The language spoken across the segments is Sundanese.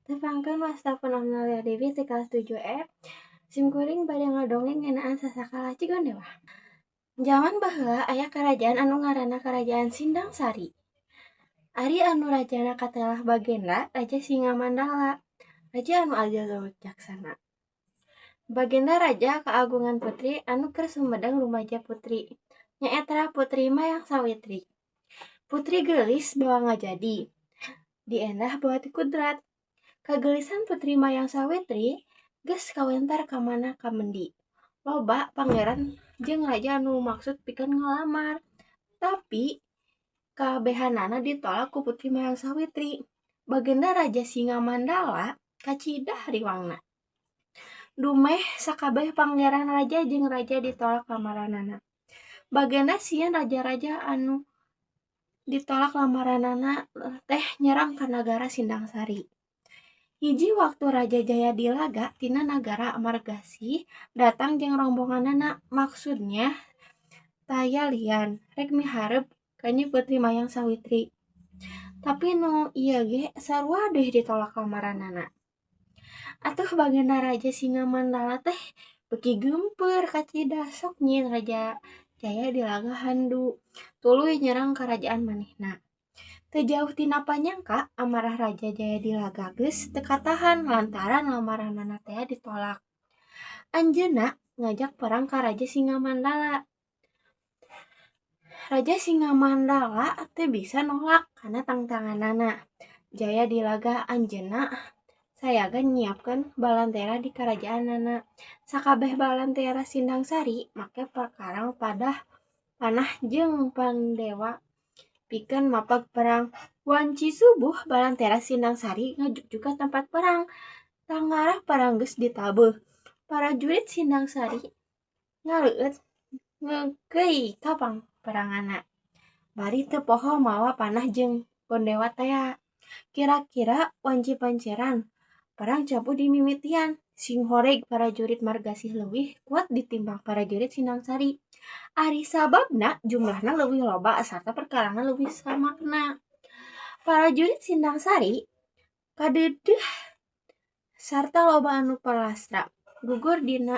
Tepangkeun wastafun Amalia Dewi ti kelas 7 F. Simkuring bade ngadongeng ngeunaan sasakala cigon dewa. Zaman baheula aya karajaan anu ngaranna Karajaan Sindang Sari. Ari anu rajana katelah Bagenda Raja Singamandala. Raja anu adil tur bijaksana. Bagenda Raja kaagungan putri anu keur sumedang rumaja putri. Nyaeta Putri Mayang Sawitri. Putri geulis bawa ngajadi. Diendah bawa ti kudrat. Kagelisan Putri Mayang Sawitri geus kawentar ka mana ka mendi. Loba pangeran jeung raja anu maksud pikeun ngalamar. Tapi kabehanana ditolak ku Putri Mayang Sawitri. Bagenda Raja Singamandala kacidah riwangna. Dumeh sakabeh pangeran raja jeung raja ditolak lamaranana. Bagenda sieun raja-raja anu ditolak lamaranana teh nyerang ka nagara Sindang Sari. Hiji waktu Raja Jayadilaga tina nagara Amargasih datang jeung rombonganana, maksudnya taya lian rek miharep ka Nyi Putri Mayang Sawitri. Tapi nu ieu ge sarua deui ditolak lamaranana. Atuh Bagenda Raja Singamandala teh beuki geumpeur kacidah sok nyieun Raja Jayadilaga handu tuluy nyerang karajaan manehna. Teu jauh tina panyangka amarah Raja Jayadilaga geus teu katahan lantaran lamaranana teh ditolak. Anjeunna ngajak perang ka Raja Singamandala. Raja Singamandala teu bisa nolak kana tangtanganana. Jayadilaga anjeunna sayaga nyiapkeun balantera di karajaanana. Sakabeh balantera Sindang Sari make perkarang panah jeung pandewa pikeun mapag perang. Wanci subuh balantera Sindang Sari ngajuk ka tempat perang. Tangarah perang geus ditabeuh. Prajurit Sindang Sari ngaleueut ngegei ka peranganna. Bari teu poho mawa panah jeung pandewa tea. Kira-kira wanci panceran perang capu dimimitian. Sing horeg prajurit Margasih leuwih kuat ditimbang prajurit Sindang Sari. Ari sababna jumlahna leuwih loba sarta perkarana leuwih samakna. Prajurit Sindang Sari kadeudeuh sarta loba anu palastra gugur dina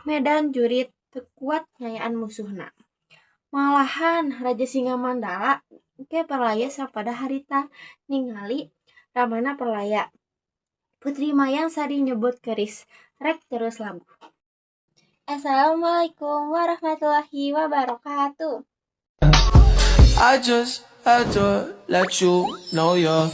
medan jurit teu kuat nyayaan musuhna. Malahan Raja Singamandala ke perlaya sapada harita ningali ramana perlaya. Putri Mayang Sari nyebut keris, rek terus labuh. Assalamualaikum warahmatullahi wabarakatuh. I just had to let you know you're